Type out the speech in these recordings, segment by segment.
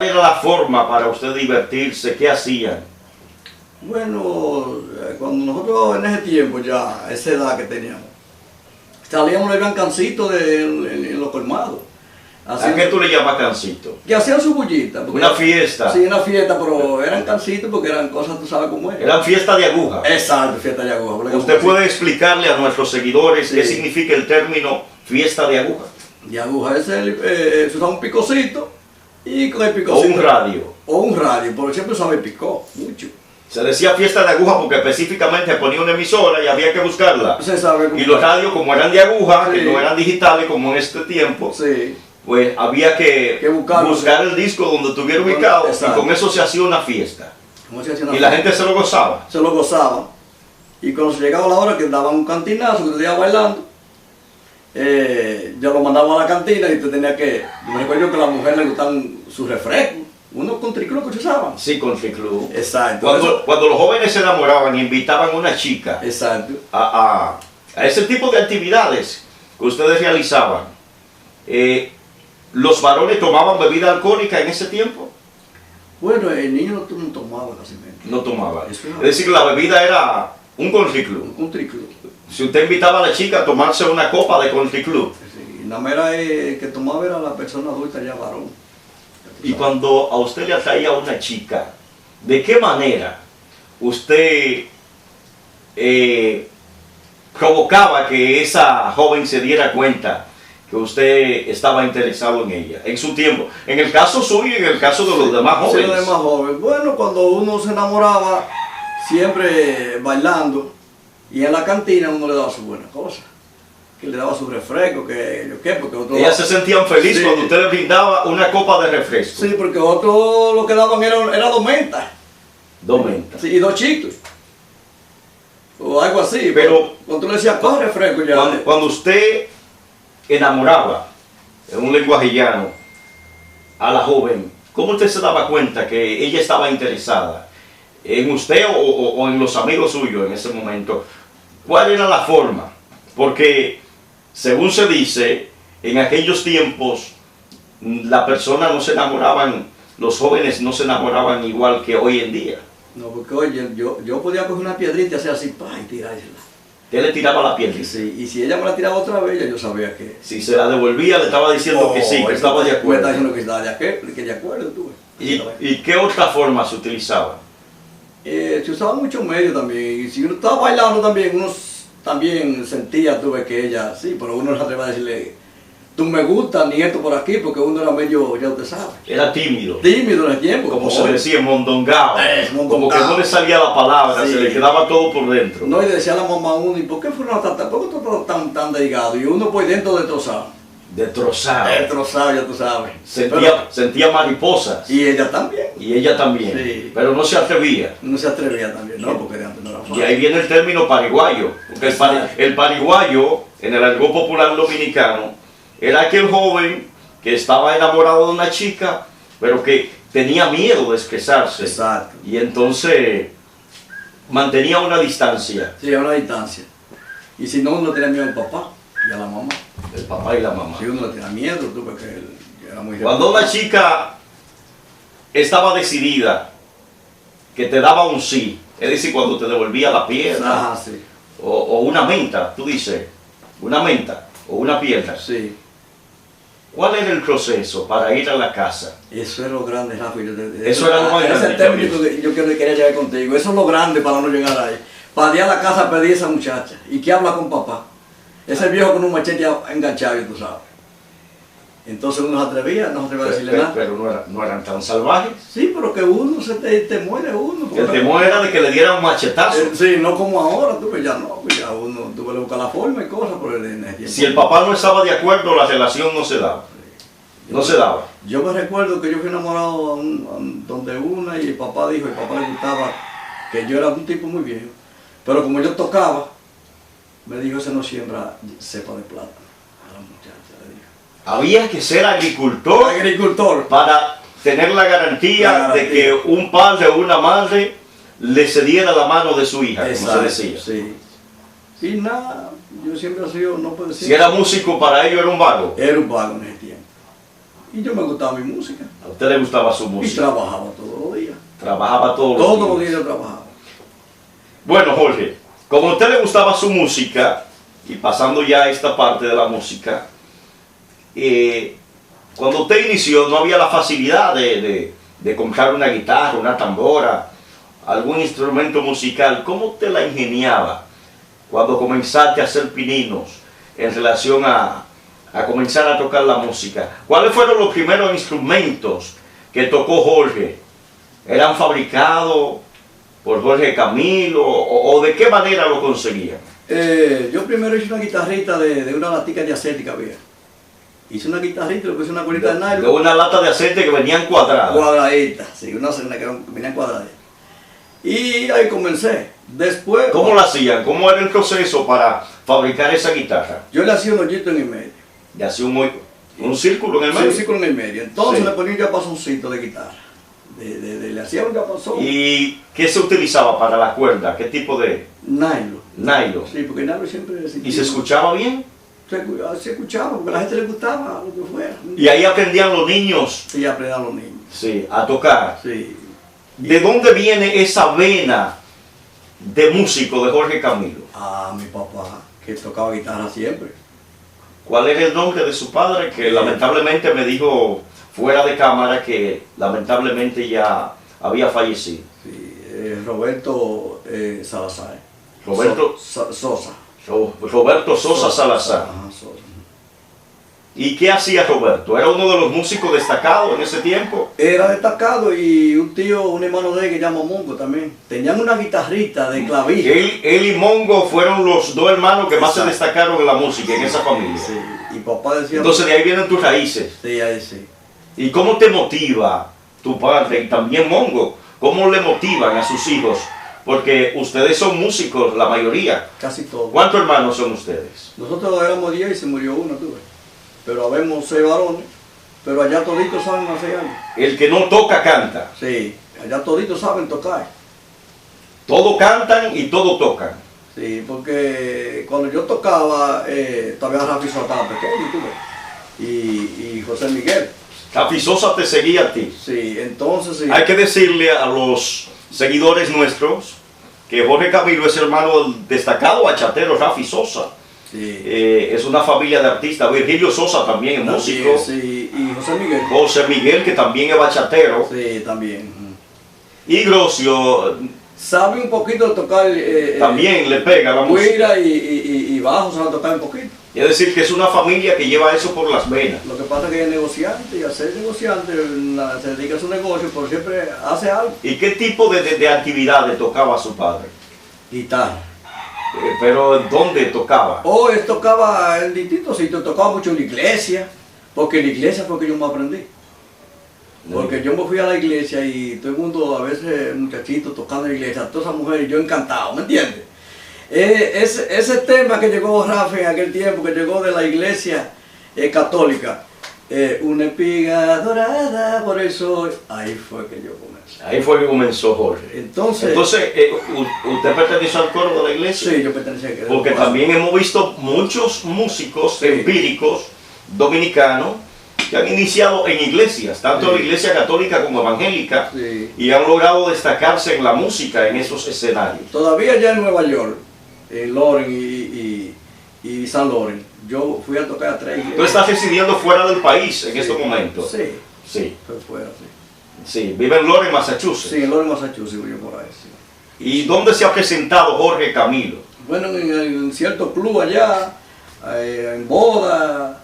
¿Cuál era la forma para usted divertirse? ¿Qué hacían? Bueno, cuando nosotros en ese tiempo ya, a esa edad que teníamos, salíamos de cancitos en los colmados. ¿A qué tú le llamas cancito? Que hacían su bullita. Una fiesta. Sí, una fiesta, pero eran cancitos porque eran cosas, tú sabes cómo es. Eran fiestas de aguja. Exacto, fiesta de aguja. ¿Usted puede explicarle a nuestros seguidores qué significa el término fiesta de aguja? De aguja se usaba un picocito y con el picocito. O un radio. O un radio, pero siempre usaba el picó, mucho. Se decía fiesta de aguja porque específicamente ponía una emisora y había que buscarla. Se sabe cómo. Y los radios, como eran de aguja, Sí. que no eran digitales como en este tiempo, Sí. pues había que buscar el disco donde estuviera ubicado. Exacto. Y con eso se hacía una fiesta. ¿Cómo se hacía una Y la fiesta? gente se lo gozaba. Se lo gozaba. Y cuando se llegaba la hora que daban un cantinazo, que te iba bailando, yo lo mandaba a la cantina y te tenía que. Me recuerdo que a la mujer le gustaban sus refrescos. Uno con triclo que se usaban. Sí, con club. Exacto. Cuando los jóvenes se enamoraban, invitaban a una chica Exacto. a ese tipo de actividades que ustedes realizaban. ¿Los varones tomaban bebida alcohólica en ese tiempo? Bueno, el niño no tomaba casi menos. No tomaban. Eso era- Es decir, la bebida era un country club. Un triclo. Si usted invitaba a la chica a tomarse una copa de country club, Sí, la mera que tomaba era la persona adulta ya varón. y cuando a usted le atraía una chica, ¿de qué manera usted provocaba que esa joven se diera cuenta que usted estaba interesado en ella, en su tiempo? En el caso suyo y en el caso de los demás Sí, jóvenes. los demás jóvenes. Bueno, cuando uno se enamoraba, siempre bailando, y en la cantina uno le daba sus buenas cosas. Que le daba su refresco, que yo qué, porque otros. Ellas se sentían felices Sí. cuando usted le brindaba una copa de refresco. Sí, porque otros lo que daban era 2 mentas. 2 mentas. Sí, y 2 chitos. O algo así. Pero- cuando tú le decías, coge refresco ya. Cuando usted enamoraba, en un lenguaje llano, a la joven, ¿cómo usted se daba cuenta que ella estaba interesada en usted o en los amigos suyos en ese momento? ¿Cuál era la forma? Porque, según se dice, en aquellos tiempos la persona no se enamoraban, los jóvenes no se enamoraban igual que hoy en día. No, porque oye, yo podía coger una piedrita y hacer así, pa, y tirársela. Usted le tiraba la piel. Sí, y si ella me la tiraba otra vez, ya yo sabía que. Si se la devolvía, le estaba diciendo que sí, que estaba de Me está acuerdo. diciendo que estaba de acuerdo, tú. ¿Y qué otra forma se utilizaba? Se usaba mucho medio también. Y si uno estaba bailando también, uno también sentía, tuve que ella, sí, pero uno no se atrevía a decirle, tú me gustas, ni esto por aquí, porque uno era medio, ya usted sabe, Era tímido, tímido en el tiempo. como se decía, mondongao, mondongao. como que no le salía la palabra, Sí. se le quedaba todo por dentro. No, y decía la mamá a uno, ¿y por qué fueron ¿por qué tú estás tan delgado? Y uno pues dentro destrozado. Destrozado. Destrozado, ya tú sabes. Sentía mariposas, Y ella también. y ella también, Sí. pero no se atrevía. No se atrevía también, no, porque de antes no era fácil. Y ahí viene el término pariguayo, porque el pariguayo, en el argot popular dominicano, era aquel joven que estaba enamorado de una chica, pero que tenía miedo de expresarse. Exacto. Y entonces mantenía una distancia, Sí, a una distancia. Y si no, uno tenía miedo al papá y a la mamá. el papá y la mamá. Si uno le tenía miedo, tú, porque él era muy Cuando una chica estaba decidida, que te daba un sí, es decir, cuando te devolvía la piedra, Ajá, sí. o una menta, tú dices, una menta o una piedra, Sí. ¿cuál era el proceso para ir a la casa? Eso es lo grande, Rafa. Eso era lo más grande, Ese término que yo quería llegar contigo. Eso es lo grande para no llegar ahí. Para ir a la casa a pedir a esa muchacha. ¿Y qué habla con papá? Ese viejo con un machete enganchado, tú sabes. Entonces uno se atrevía a decirle nada. Pero no eran tan salvajes. Sí, pero que uno te muere uno. El temor era de que le dieran un machetazo. Sí, no como ahora, tú, pues ya no, pues ya uno, tú le buscas la forma y cosas por Si el papá no estaba de acuerdo, la relación no se daba. No se daba. Yo me recuerdo que yo fui enamorado donde una y el papá dijo, el papá le gustaba que yo era un tipo muy viejo. Pero como yo tocaba, me dijo, ese no siembra cepa de plátano. A la muchacha le dijo. Había que ser agricultor Agricultor. para tener la garantía de que un padre o una madre le cediera la mano de su hija, como se decía. Sí. Y nada, yo siempre he sido, no puedo decir. Si era músico, para ello era un vago. Era un vago en ese tiempo. Y yo me gustaba mi música. A usted le gustaba su Y música. trabajaba todos los días. Trabajaba Todos los días yo trabajaba. Bueno, Jorge, como a usted le gustaba su música, y pasando ya a esta parte de la música, cuando usted inició no había la facilidad de comprar una guitarra, una tambora, algún instrumento musical. ¿Cómo usted la ingeniaba cuando comenzaste a hacer pininos en relación a comenzar a tocar la música? ¿Cuáles fueron los primeros instrumentos que tocó Jorge? ¿Eran fabricados por Jorge Camilo o de qué manera lo conseguían? Yo primero hice una guitarrita de una latica de aceite que había. Hice una guitarrita, le puse una colita de nylon. De una lata de aceite que venían cuadradas. Cuadradita, sí, una que venían cuadradas. Y ahí comencé. Después... ¿Cómo lo hacían? ¿Cómo era el proceso para fabricar esa guitarra? Yo le hacía un hoyito en el medio. Le hacía un círculo en el Sí, medio. un círculo en el medio. Entonces Sí. le ponía un diapasoncito de guitarra. Le hacía un diapasón. ¿Y qué se utilizaba para la cuerda? ¿Qué tipo de Nylon. nylon? Sí, porque el nylon siempre... ¿Y se escuchaba bien? Se escuchaba, porque a la gente le gustaba lo que fuera. Y ahí aprendían los niños, Sí, aprendían los niños. sí, a tocar. Sí. ¿De dónde viene esa vena de músico de Jorge Camilo? A mi papá, que tocaba guitarra siempre. ¿Cuál era el nombre de su padre? Que lamentablemente me dijo fuera de cámara que lamentablemente ya había fallecido. Sí, Roberto Salazar. Roberto- Sosa. Roberto Sosa Salazar. Ajá, Sosa. ¿Y qué hacía Roberto? ¿Era uno de los músicos destacados en ese tiempo? Era destacado y un tío, un hermano de él que llama Mongo también. Tenían una guitarrita de clavija. Él y Mongo fueron los dos hermanos que más se Exacto. destacaron en la música, en esa familia. Sí, y papá decía... Entonces de ahí vienen tus raíces. Sí, ahí sí. ¿Y cómo te motiva tu padre y también Mongo? ¿Cómo le motivan a sus hijos? Porque ustedes son músicos, la mayoría. Casi todo. ¿Cuántos hermanos son ustedes? Nosotros éramos 10 y se murió uno, tú ves. Pero habemos 6 varones, pero allá toditos saben hacer algo. El que no toca, canta. Sí, allá toditos saben tocar. Todos cantan y todos tocan. Sí, porque cuando yo tocaba, todavía Rafi Sosa estaba pequeño, tú ves. Y José Miguel. Capi Sosa te seguía a ti. Sí, entonces sí. Hay que decirle a los seguidores nuestros que Jorge Camilo es hermano del destacado bachatero Rafi Sosa. Sí. Es una familia de artistas. Virgilio Sosa también es También, músico. sí, y José Miguel. José Miguel, que también es bachatero. Sí, también. Y Grocio Sabe un poquito de tocar. también le pega la música. Guira y bajo sabe tocar un poquito. Es decir, que es una familia que lleva eso por las venas. Lo que pasa es que es negociante y al ser negociante se dedica a su negocio, pero siempre hace algo. ¿Y qué tipo de actividades tocaba su padre? Guitarra. Pero ¿dónde tocaba? O él tocaba en distintos sitios, tocaba mucho en la iglesia, porque en la iglesia fue que yo me aprendí. Porque yo me fui a la iglesia y todo el mundo, a veces muchachitos tocando en la iglesia, todas esas mujeres, yo encantado, ¿me entiendes? Ese tema que llegó Rafa en aquel tiempo, que llegó de la iglesia católica, una espiga dorada por el sol, ahí fue que yo comencé. Ahí fue que comenzó Jorge. Entonces ¿usted perteneció al coro de la iglesia? sí, yo pertenecía a aquel Porque grupo. también hemos visto muchos músicos Sí. empíricos dominicanos que han iniciado en iglesias, tanto Sí. en la iglesia católica como evangélica, Sí. y han logrado destacarse en la música en esos escenarios. Todavía allá en Nueva York, en Loren y San Loren, yo fui a tocar a 3 Tú iglesias. estás residiendo fuera del país en Sí, estos momentos. Sí, Sí, estoy fuera, sí. sí. Vive en Lawrence, Massachusetts. Sí, en Loren, Massachusetts, yo por ahí, sí. ¿Y dónde se ha presentado Jorge Camilo? Bueno, en cierto club allá, en boda,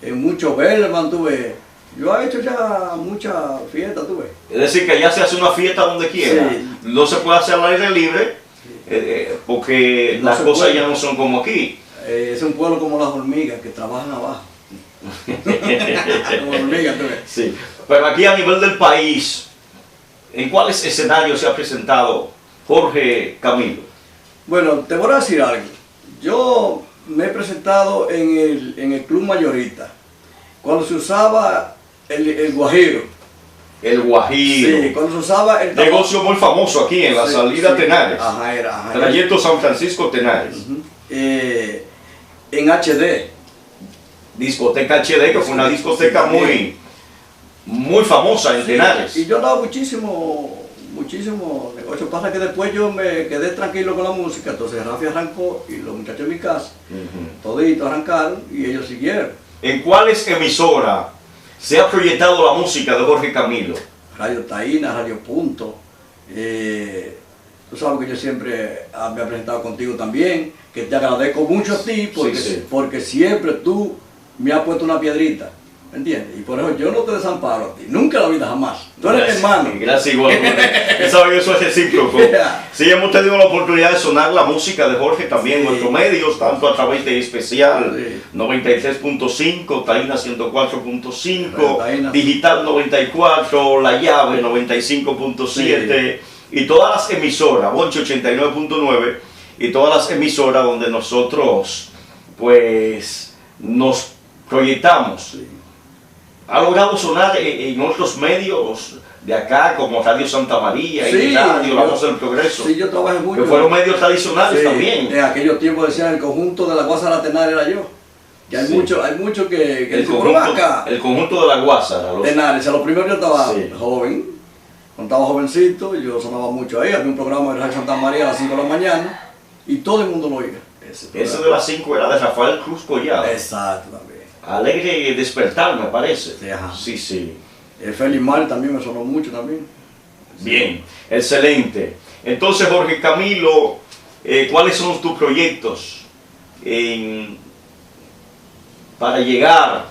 en muchos Bellman, tuve. Yo he hecho ya muchas fiestas, tuve. Es decir, que allá se hace una fiesta donde quiera. Sí. No se puede hacer al aire libre, porque No las se cosas puede. ya no son como aquí. Es un pueblo como las hormigas que trabajan abajo. Como hormigas, tuve. Sí. Pero aquí a nivel del país, ¿en cuáles escenarios se ha presentado Jorge Camilo? Bueno, te voy a decir algo. Yo me he presentado en el Club Mayorita, cuando se usaba el guajiro. El Guajiro. Sí, cuando se usaba el Negocio muy famoso aquí en la Sí, salida sí. Tenares. Ajá, era. Ajá, Trayecto San Francisco Tenares. Ujú. En HD. Discoteca HD, que fue una discoteca muy, muy famosa en Sí, Tenares. y yo daba muchísimo negocio. Pasa que después yo me quedé tranquilo con la música, entonces Rafi arrancó y los muchachos de mi casa, toditos arrancaron y ellos siguieron. ¿En cuáles emisoras se ha proyectado la música de Jorge Camilo? Radio Taína, Radio Punto. Tú sabes que yo siempre me he presentado contigo también, que te agradezco mucho a ti porque, Sí. porque siempre tú me has puesto una piedrita, ¿me entiendes? Y por eso yo no te desamparo a ti, nunca en la vida jamás. Tú eres mi hermano. Gracias, igual. Eso es recíproco. Sí, hemos tenido la oportunidad de sonar la música de Jorge también en Sí. nuestros medios, tanto a través de Especial Sí. 93.5, Taína 104.5, Taína. Digital 94, La Llave 95.7 y todas las emisoras, Bonche 89.9 y todas las emisoras donde nosotros pues nos proyectamos. Sí. Ha logrado sonar en otros medios de acá, como Radio Santa María, Sí, y Radio La yo- Voz del Progreso, Sí, yo trabajé mucho. que fueron medios tradicionales Sí, también. en aquellos tiempos decían el conjunto de la Guasa Tenares era yo. Que hay Sí. mucho que El dicen, "Pero ven acá". conjunto de la Guásara. Tenares, a lo primero yo estaba Sí. joven, cuando estaba jovencito, yo sonaba mucho ahí, había un programa de Radio Santa María a las 5 de la mañana y todo el mundo lo oía. Ese Ese programa. de las 5 era de Rafael Cruz Collado. Exacto, también. Alegre despertar, me parece. Sí, ajá. Sí, sí. El Félix Mar también me sonó mucho también. Bien, excelente. Entonces, Jorge Camilo, ¿cuáles son tus proyectos para llegar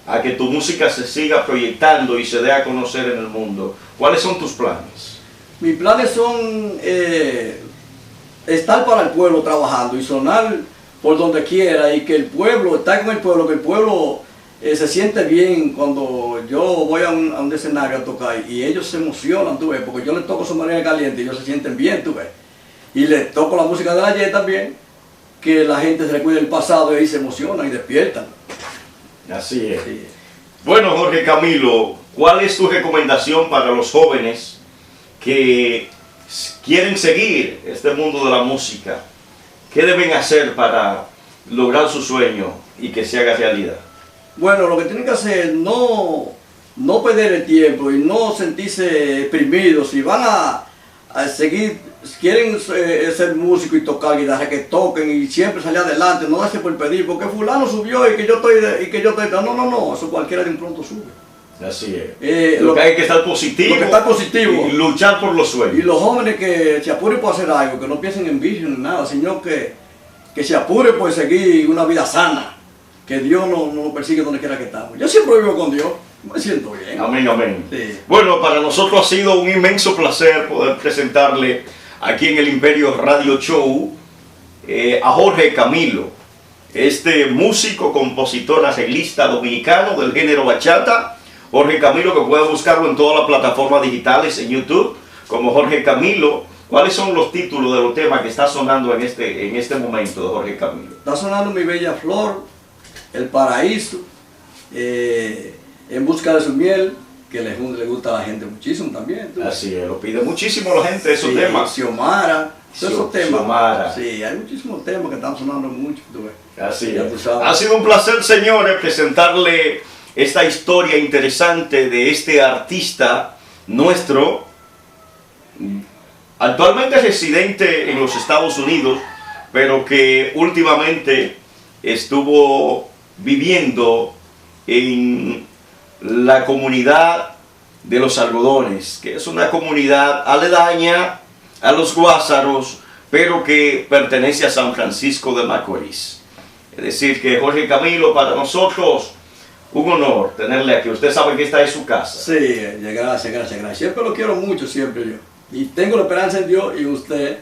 a que tu música se siga proyectando y se dé a conocer en el mundo? ¿Cuáles son tus planes? Mis planes son estar para el pueblo trabajando y sonar por donde quiera y que el pueblo, estar con el pueblo, que el pueblo se siente bien cuando yo voy a un escenario a tocar y ellos se emocionan, tú ves, porque yo les toco su manera caliente y ellos se sienten bien, tú ves. Y les toco la música de la Ye también, que la gente se recuerda del pasado y ahí se emocionan y despiertan. Así es. Sí. Bueno, Jorge Camilo, ¿cuál es tu recomendación para los jóvenes que quieren seguir este mundo de la música? ¿Qué deben hacer para lograr su sueño y que se haga realidad? Bueno, lo que tienen que hacer es no perder el tiempo y no sentirse deprimidos. Si van a seguir, quieren ser músicos y tocar guitarra, que toquen y siempre salir adelante, no darse por pedir, porque fulano subió y que yo estoy, no, eso cualquiera de un pronto sube. Así es. Lo que hay que estar positivo. lo que está positivo. Y luchar por los Y sueños. los jóvenes que se apuren por hacer algo, que no piensen en vicio ni nada, sino que se apuren por seguir una vida sana, que Dios no nos persigue donde quiera que estamos. Yo siempre vivo con Dios, me siento bien. Amén, amén. Sí. Bueno, para nosotros ha sido un inmenso placer poder presentarle aquí en el Imperio Radio Show a Jorge Camilo, este músico, compositor, arreglista dominicano del género bachata. Jorge Camilo, que puede buscarlo en todas las plataformas digitales, en YouTube, como Jorge Camilo. ¿Cuáles son los títulos de los temas que está sonando en este momento de Jorge Camilo? Está sonando Mi Bella Flor, El Paraíso, En Busca de su Miel, que le gusta a la gente muchísimo también. ¿Tú? Así es, lo pide muchísimo la gente esos temas. Xiomara, todos esos temas. Xiomara. Sí, hay muchísimos temas que están sonando mucho. ¿Tú ves? Así Ya es. tú sabes. Ha sido un placer, señores, presentarle esta historia interesante de este artista nuestro, actualmente residente en los Estados Unidos, pero que últimamente estuvo viviendo en la comunidad de los Algodones, que es una comunidad aledaña a los Guásaros, pero que pertenece a San Francisco de Macorís. Es decir, que Jorge Camilo, para nosotros, un honor tenerle aquí. Usted sabe que esta es su casa. Sí, gracias. Siempre lo quiero mucho, siempre yo. Y tengo la esperanza en Dios y en usted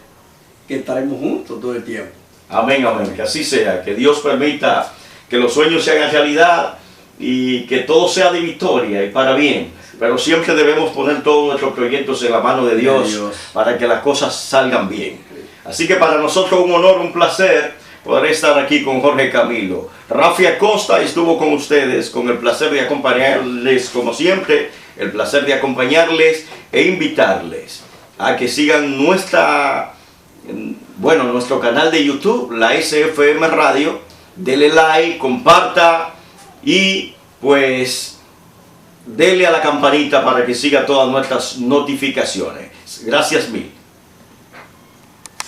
que estaremos juntos todo el tiempo. Amén, amén. Que así sea. Que Dios permita que los sueños se hagan realidad y que todo sea de victoria y para bien. Pero siempre debemos poner todos nuestros proyectos en la mano de Dios para que las cosas salgan bien. Así que para nosotros un honor, un placer poder estar aquí con Jorge Camilo. Rafi Acosta estuvo con ustedes, con el placer de acompañarles como siempre, el placer de acompañarles e invitarles a que sigan nuestro canal de YouTube, la SFM Radio. Dele like, comparta y pues Dele a la campanita para que siga todas nuestras notificaciones. Gracias mil.